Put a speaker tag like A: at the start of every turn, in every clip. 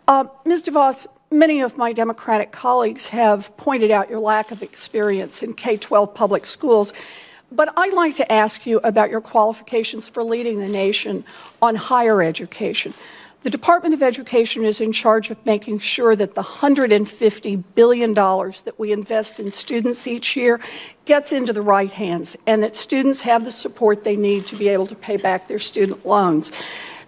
A: Ms. DeVos, many of my Democratic colleagues have pointed out your lack of experience in K-12 public schools, but I'd like to ask you about your qualifications for leading the nation on higher education. The Department of Education is in charge of making sure that the $150 billion that we invest in students each year gets into the right hands, and that students have the support they need to be able to pay back their student loans.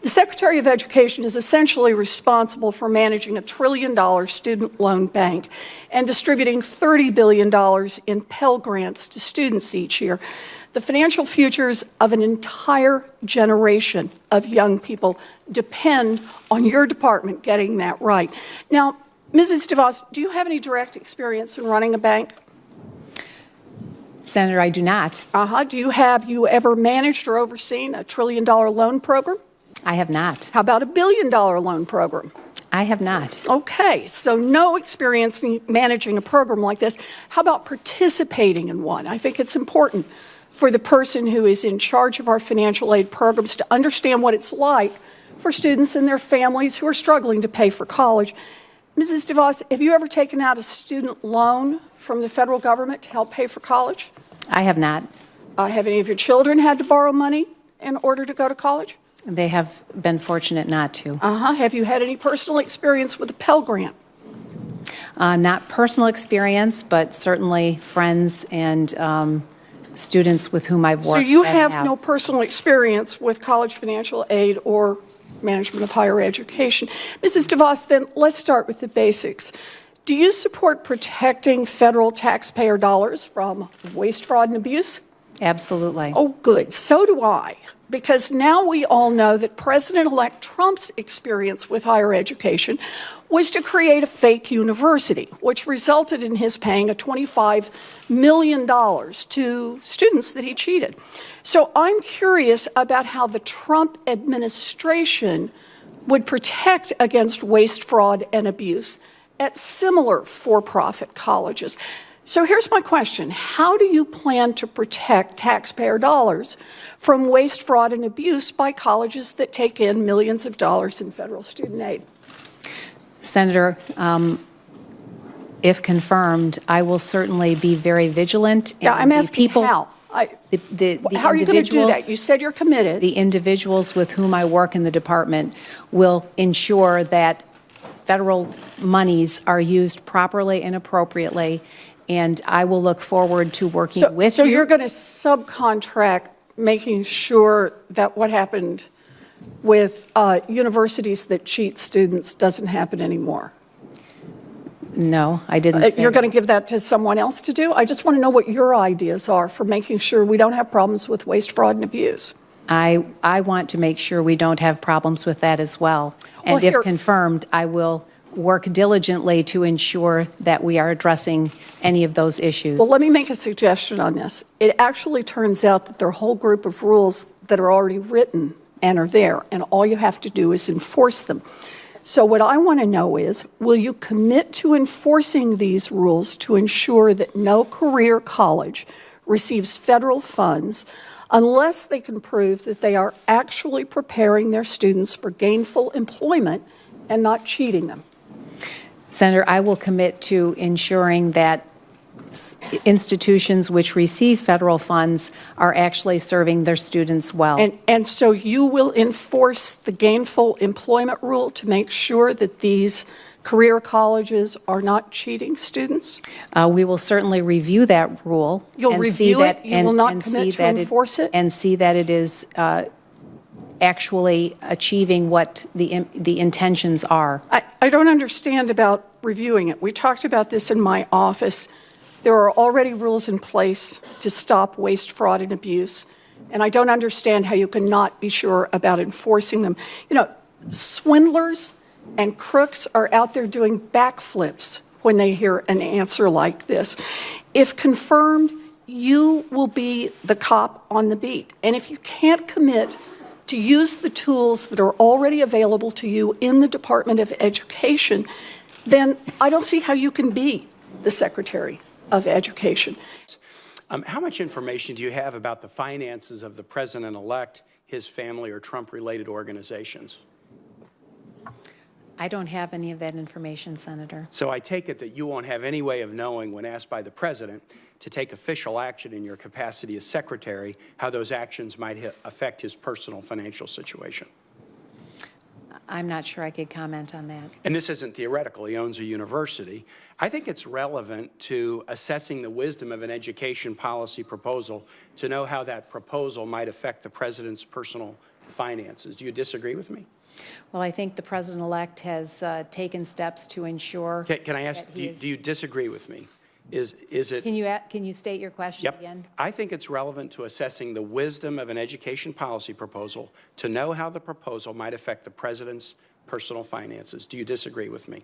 A: The Secretary of Education is essentially responsible for managing a $1 trillion student loan bank and distributing $30 billion in Pell Grants to students each year. The financial futures of an entire generation of young people depend on your department getting that right. Now, Mrs. DeVos, do you have any direct experience in running a bank?
B: Senator, I do not.
A: Have you ever managed or overseen a $1 trillion loan program?
B: I have not.
A: How about a $1 billion loan program?
B: I have not.
A: Okay, so no experience in managing a program like this. How about participating in one? I think it's important for the person who is in charge of our financial aid programs to understand what it's like for students and their families who are struggling to pay for college. Mrs. DeVos, have you ever taken out a student loan from the federal government to help pay for college?
B: I have not.
A: Have any of your children had to borrow money in order to go to college?
B: They have been fortunate not to.
A: Have you had any personal experience with a Pell Grant?
B: Not personal experience, but certainly friends and students with whom I've worked.
A: So you have no personal experience with college financial aid or management of higher education. Mrs. DeVos, then let's start with the basics. Do you support protecting federal taxpayer dollars from waste, fraud, and abuse?
B: Absolutely.
A: Oh, good. So do I. Because now we all know that President-elect Trump's experience with higher education was to create a fake university, which resulted in his paying a $25 million to students that he cheated. So I'm curious about how the Trump administration would protect against waste, fraud, and abuse at similar for-profit colleges. So here's my question. How do you plan to protect taxpayer dollars from waste, fraud, and abuse by colleges that take in millions of dollars in federal student aid?
B: Senator, if confirmed, I will certainly be very vigilant.
A: Yeah, I'm asking how. How are you going to do that? You said you're committed.
B: The individuals with whom I work in the department will ensure that federal monies are used properly and appropriately, and I will look forward to working with you.
A: So you're going to subcontract making sure that what happened with universities that cheat students doesn't happen anymore?
B: No, I didn't say
A: You're going to give that to someone else to do? I just want to know what your ideas are for making sure we don't have problems with waste, fraud, and abuse.
B: I want to make sure we don't have problems with that as well. And if confirmed, I will work diligently to ensure that we are addressing any of those issues.
A: Well, let me make a suggestion on this. It actually turns out that there are a whole group of rules that are already written and are there, and all you have to do is enforce them. So what I want to know is, will you commit to enforcing these rules to ensure that no career college receives federal funds unless they can prove that they are actually preparing their students for gainful employment and not cheating them?
B: Senator, I will commit to ensuring that institutions which receive federal funds are actually serving their students well.
A: And so you will enforce the gainful employment rule to make sure that these career colleges are not cheating students?
B: We will certainly review that rule.
A: You'll review it? You will not commit to enforce it?
B: And see that it is actually achieving what the intentions are.
A: I don't understand about reviewing it. We talked about this in my office. There are already rules in place to stop waste, fraud, and abuse, and I don't understand how you cannot be sure about enforcing them. You know, swindlers and crooks are out there doing backflips when they hear an answer like this. If confirmed, you will be the cop on the beat, and if you can't commit to use the tools that are already available to you in the Department of Education, then I don't see how you can be the Secretary of Education.
C: How much information do you have about the finances of the president-elect, his family, or Trump-related organizations?
B: I don't have any of that information, Senator.
C: So I take it that you won't have any way of knowing, when asked by the President to take official action in your capacity as Secretary, how those actions might affect his personal financial situation.
B: I'm not sure I could comment on that.
C: And this isn't theoretical. He owns a university. I think it's relevant to assessing the wisdom of an education policy proposal to know how that proposal might affect the President's personal finances. Do you disagree with me?
B: Well, I think the President-elect has taken steps to ensure.
C: Can I ask, do you disagree with me? Is it?
B: Can you state your question
C: Yep.
B: again?
C: I think it's relevant to assessing the wisdom of an education policy proposal to know how the proposal might affect the President's personal finances. Do you disagree with me?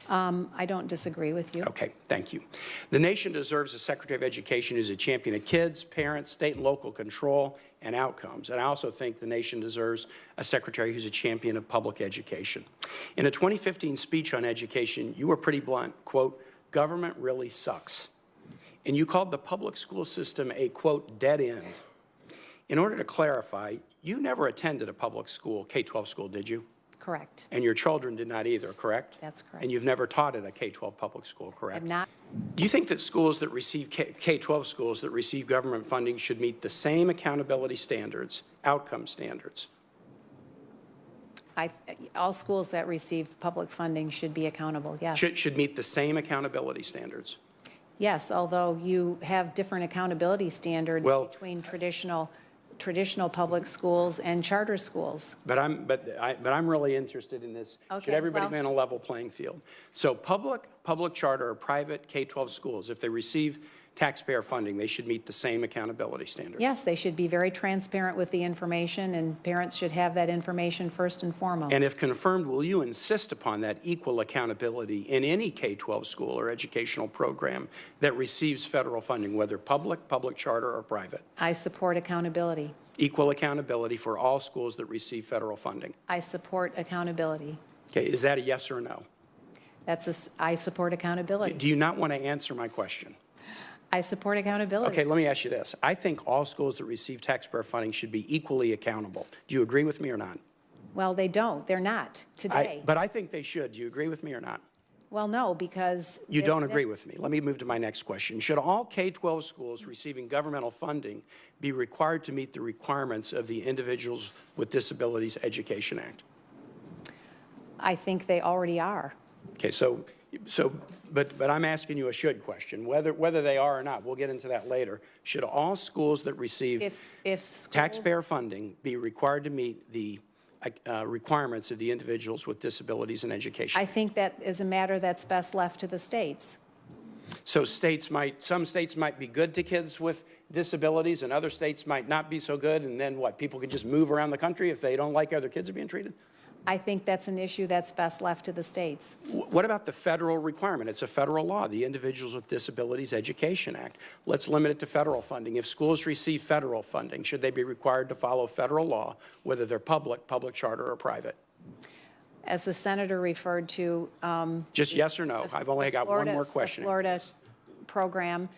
B: I don't disagree with you.
C: Okay, thank you. The nation deserves a Secretary of Education who's a champion of kids, parents, state and local control, and outcomes. And I also think the nation deserves a Secretary who's a champion of public education. In a 2015 speech on education, you were pretty blunt, quote, "Government really sucks." And you called the public school system a, quote, "dead end." In order to clarify, you never attended a public school, K-12 school, did you?
B: Correct.
C: And your children did not either, correct?
B: That's correct.
C: And you've never taught at a K-12 public school, correct?
B: I'm not.
C: Do you think that schools that receive K-12 schools that receive government funding should meet the same accountability standards, outcome standards?
B: All schools that receive public funding should be accountable, yes.
C: Should meet the same accountability standards?
B: Yes, although you have different accountability standards
C: Well,
B: between traditional public schools and charter schools.
C: But I'm really interested in this. Should
B: Okay,
C: everybody
B: well-
C: be on a level playing field? So public charter or private K-12 schools, if they receive taxpayer funding, they should meet the same accountability standards?
B: Yes, they should be very transparent with the information, and parents should have that information first and foremost.
C: And if confirmed, will you insist upon that equal accountability in any K-12 school or educational program that receives federal funding, whether public charter, or private?
B: I support accountability.
C: Equal accountability for all schools that receive federal funding.
B: I support accountability.
C: Okay, is that a yes or a no?
B: I support accountability.
C: Do you not want to answer my question?
B: I support accountability.
C: Okay, let me ask you this. I think all schools that receive taxpayer funding should be equally accountable. Do you agree with me or not?
B: Well, they don't. They're not today.
C: But I think they should. Do you agree with me or not?
B: Well, no, because.
C: You don't agree with me. Let me move to my next question. Should all K-12 schools receiving governmental funding be required to meet the requirements of the Individuals with Disabilities Education Act?
B: I think they already are.
C: Okay, but I'm asking you a should question, whether they are or not. We'll get into that later. Should all schools that receive
B: If schools,
C: taxpayer funding be required to meet the requirements of the Individuals with Disabilities in Education?
B: I think that is a matter that's best left to the states.
C: So some states might be good to kids with disabilities and other states might not be so good, and then what, people can just move around the country if they don't like how their kids are being treated?
B: I think that's an issue that's best left to the states.
C: What about the federal requirement? It's a federal law, the Individuals with Disabilities Education Act. Let's limit it to federal funding. If schools receive federal funding, should they be required to follow federal law, whether they're public charter, or private?
B: As the senator referred to.
C: Just yes or no? I've only got one more question.
B: The Florida program,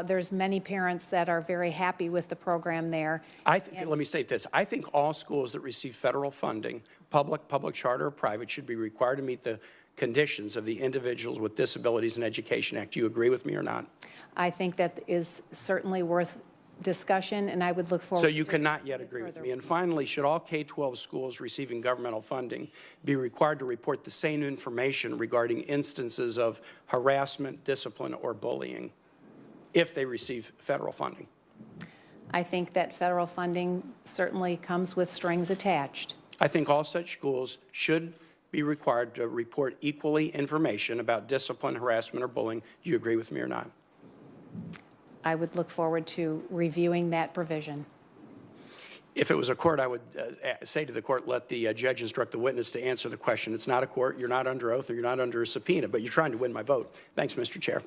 B: there's many parents that are very happy with the program there.
C: Let me state this. I think all schools that receive federal funding, public charter, or private, should be required to meet the conditions of the Individuals with Disabilities in Education Act. Do you agree with me or not?
B: I think that is certainly worth discussion, and I would look forward to
C: So you cannot yet agree with me. And finally, should all K-12 schools receiving governmental funding be required to report the same information regarding instances of harassment, discipline, or bullying if they receive federal funding?
B: I think that federal funding certainly comes with strings attached.
C: I think all such schools should be required to report equally information about discipline, harassment, or bullying. Do you agree with me or not?
B: I would look forward to reviewing that provision.
C: If it was a court, I would say to the court, let the judge instruct the witness to answer the question. It's not a court. You're not under oath or you're not under a subpoena, but you're trying to win my vote. Thanks, Mr. Chair.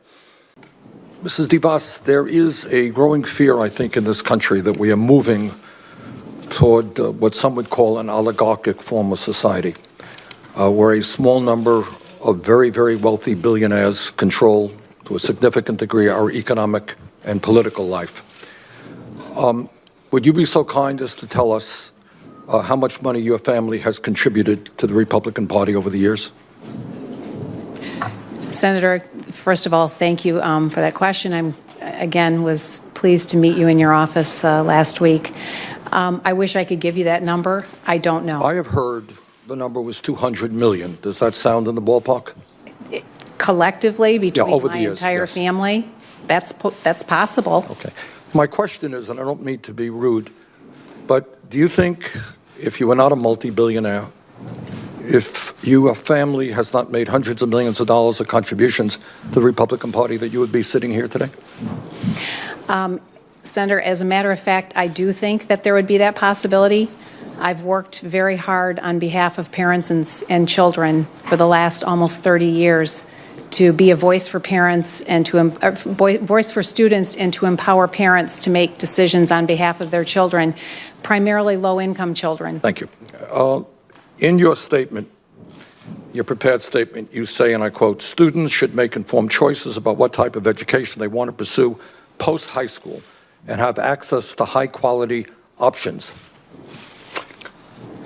D: Mrs. DeVos, there is a growing fear, I think, in this country that we are moving toward what some would call an oligarchic form of society, where a small number of very, very wealthy billionaires control, to a significant degree, our economic and political life. Would you be so kind as to tell us how much money your family has contributed to the Republican Party over the years?
B: Senator, first of all, thank you for that question. Again, was pleased to meet you in your office last week. I wish I could give you that number. I don't know.
D: I have heard the number was $200 million. Does that sound in the ballpark?
B: Collectively, between
D: over
B: my
D: the years,
B: entire
D: yes.
B: family, that's possible.
D: Okay. My question is, and I don't mean to be rude, but do you think if you were not a multi-billionaire, if your family has not made hundreds of millions of dollars of contributions to the Republican Party, that you would be sitting here today?
B: Senator, as a matter of fact, I do think that there would be that possibility. I've worked very hard on behalf of parents and children for the last almost 30 years to be a voice for parents and voice for students and to empower parents to make decisions on behalf of their children, primarily low-income children.
D: Thank you. In your statement, your prepared statement, you say, and I quote, "Students should make informed choices about what type of education they want to pursue post-high school and have access to high-quality options."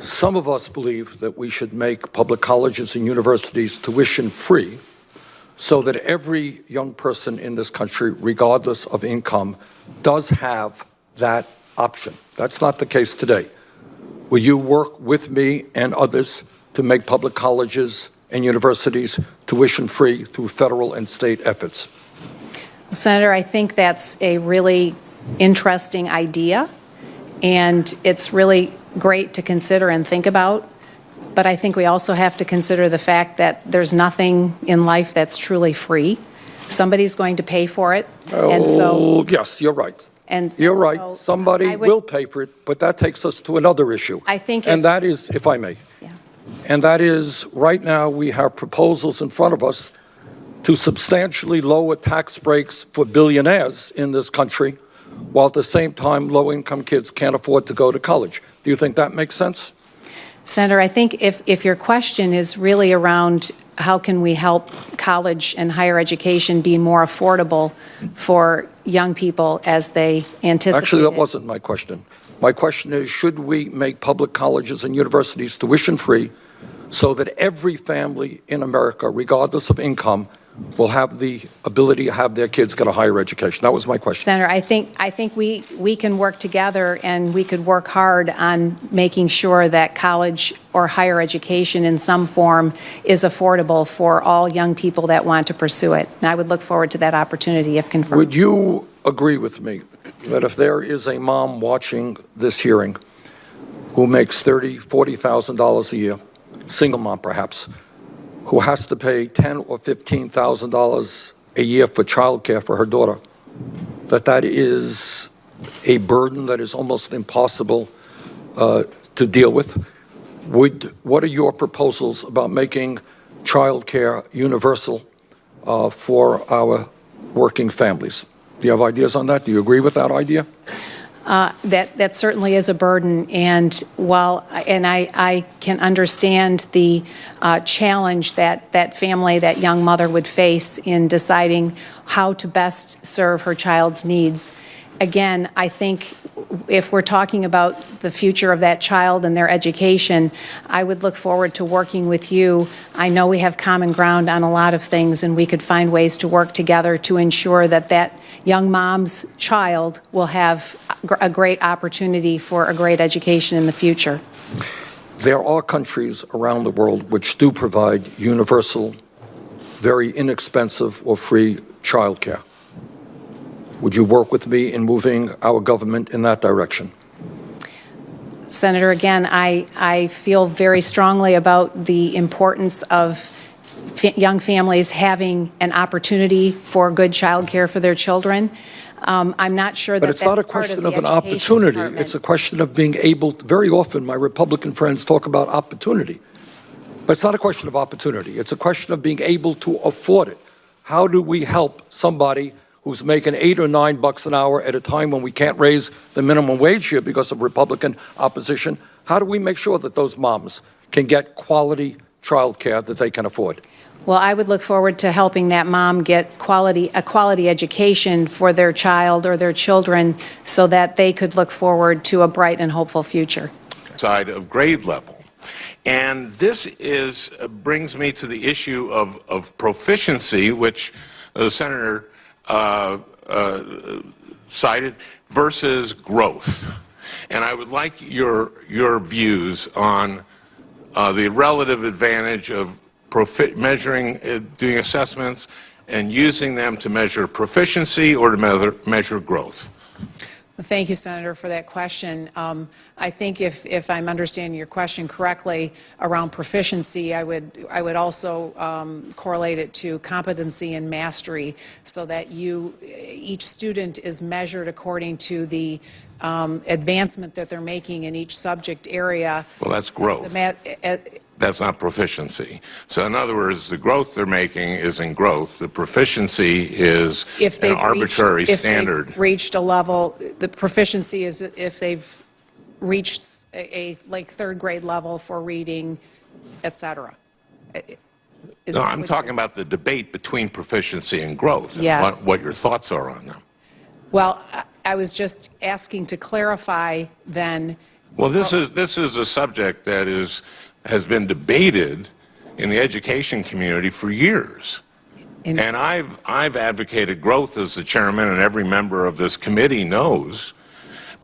D: Some of us believe that we should make public colleges and universities tuition-free so that every young person in this country, regardless of income, does have that option. That's not the case today. Will you work with me and others to make public colleges and universities tuition-free through federal and state efforts?
B: Senator, I think that's a really interesting idea, and it's really great to consider and think about. But I think we also have to consider the fact that there's nothing in life that's truly free. Somebody's going to pay for it, and so
D: yes, you're right.
B: You're
D: right. Somebody will pay for it, but that takes us to another issue.
B: I think,
D: and that is, if I may, and that is, right now we have proposals in front of us to substantially lower tax breaks for billionaires in this country, while at the same time low-income kids can't afford to go to college. Do you think that makes sense?
B: Senator, I think if your question is really around how can we help college and higher education be more affordable for young people as they anticipate.
D: Actually, that wasn't my question. My question is, should we make public colleges and universities tuition-free so that every family in America, regardless of income, will have the ability to have their kids get a higher education? That was my question.
B: Senator, I think we can work together, and we could work hard on making sure that college or higher education in some form is affordable for all young people that want to pursue it. And I would look forward to that opportunity if confirmed.
D: Would you agree with me that if there is a mom watching this hearing who makes $30,000, $40,000 a year, single mom perhaps, who has to pay $10,000 or $15,000 a year for childcare for her daughter, that is a burden that is almost impossible to deal with? What are your proposals about making childcare universal for our working families? Do you have ideas on that? Do you agree with that idea?
B: That certainly is a burden, and I can understand the challenge that family, that young mother would face in deciding how to best serve her child's needs. Again, I think if we're talking about the future of that child and their education, I would look forward to working with you. I know we have common ground on a lot of things, and we could find ways to work together to ensure that young mom's child will have a great opportunity for a great education in the future.
D: There are countries around the world which do provide universal, very inexpensive or free childcare. Would you work with me in moving our government in that direction?
B: Senator, again, I feel very strongly about the importance of young families having an opportunity for good child care for their children. I'm not sure that
D: But it's not a question of an opportunity. It's a question of being able to, very often my Republican friends talk about opportunity. But it's not a question of opportunity. It's a question of being able to afford it. How do we help somebody who's making $8 or $9 an hour at a time when we can't raise the minimum wage here because of Republican opposition? How do we make sure that those moms can get quality child care that they can afford?
B: Well, I would look forward to helping that mom get a quality education for their child or their children so that they could look forward to a bright and hopeful future.
D: Okay.
E: side of grade level. And this brings me to the issue of proficiency, which the Senator cited, versus growth. And I would like your views on the relative advantage of measuring, doing assessments and using them to measure proficiency or to measure growth.
B: Thank you, Senator, for that question. I think if I'm understanding your question correctly around proficiency, I would also correlate it to competency and mastery, so that each student is measured according to the advancement that they're making in each subject area.
E: Well, that's growth. That's not proficiency. So in other words, the growth they're making is in growth. The proficiency is an arbitrary standard.
B: If they've reached a level, the proficiency is if they've reached a like third grade level for reading, et cetera.
E: No, I'm talking about the debate between proficiency and growth.
B: Yes.
E: And what your thoughts are on them.
B: Well, I was just asking to clarify then.
E: Well, this is a subject that has been debated in the education community for years. And I've advocated growth as the chairman, and every member of this committee knows,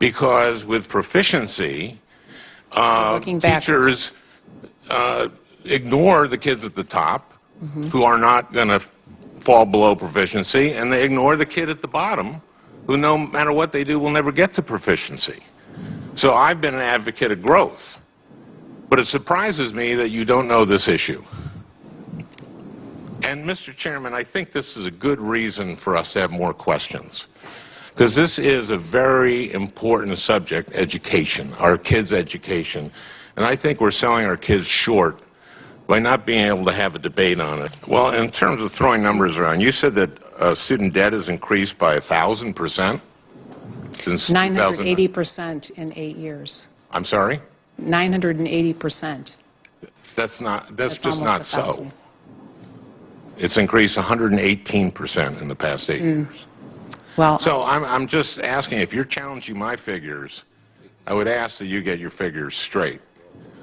E: because with proficiency, teachers ignore the kids at the top who are not going to fall below proficiency, and they ignore the kid at the bottom who, no matter what they do, will never get to proficiency. So I've been an advocate of growth. But it surprises me that you don't know this issue. And, Mr. Chairman, I think this is a good reason for us to have more questions, because this is a very important subject, education, our kids' education. And I think we're selling our kids short by not being able to have a debate on it. Well, in terms of throwing numbers around, you said that student debt has increased by 1,000% since
B: 980% in 8 years.
E: I'm sorry?
B: 980%.
E: That's just
B: almost
E: not
B: 1,000.
E: so. It's increased 118% in the past 8 years.
B: Well,
E: So I'm just asking, if you're challenging my figures, I would ask that you get your figures straight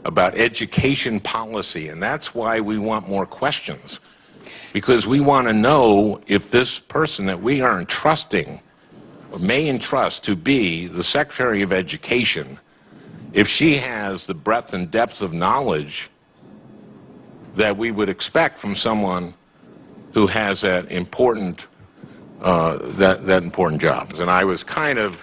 E: about education policy, and that's why we want more questions, because we want to know if this person that we are entrusting, or may entrust to be the Secretary of Education, if she has the breadth and depth of knowledge that we would expect from someone who has that important important job. And I was kind of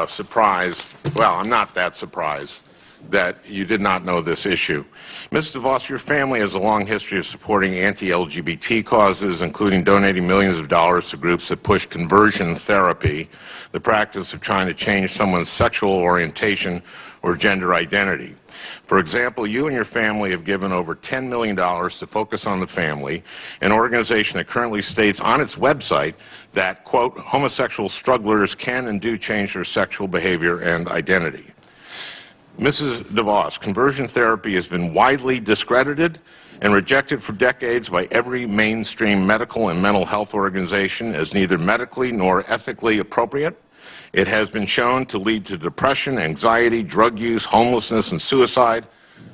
E: surprised, well, I'm not that surprised, that you did not know this issue. Ms. DeVos, your family has a long history of supporting anti-LGBT causes, including donating millions of dollars to groups that push conversion therapy, the practice of trying to change someone's sexual orientation or gender identity. For example, you and your family have given over $10 million to Focus on the Family, an organization that currently states on its website that, quote, homosexual strugglers can and do change their sexual behavior and identity. Mrs. DeVos, conversion therapy has been widely discredited and rejected for decades by every mainstream medical and mental health organization as neither medically nor ethically appropriate. It has been shown to lead to depression, anxiety, drug use, homelessness, and suicide,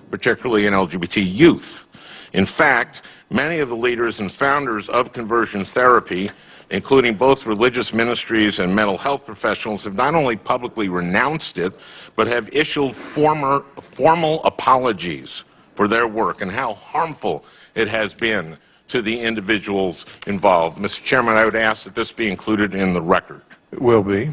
E: particularly in LGBT youth. In fact, many of the leaders and founders of conversion therapy, including both religious ministries and mental health professionals, have not only publicly renounced it, but have issued formal apologies for their work and how harmful it has been to the individuals involved. Mr. Chairman, I would ask that this be included in the record.
F: It will be.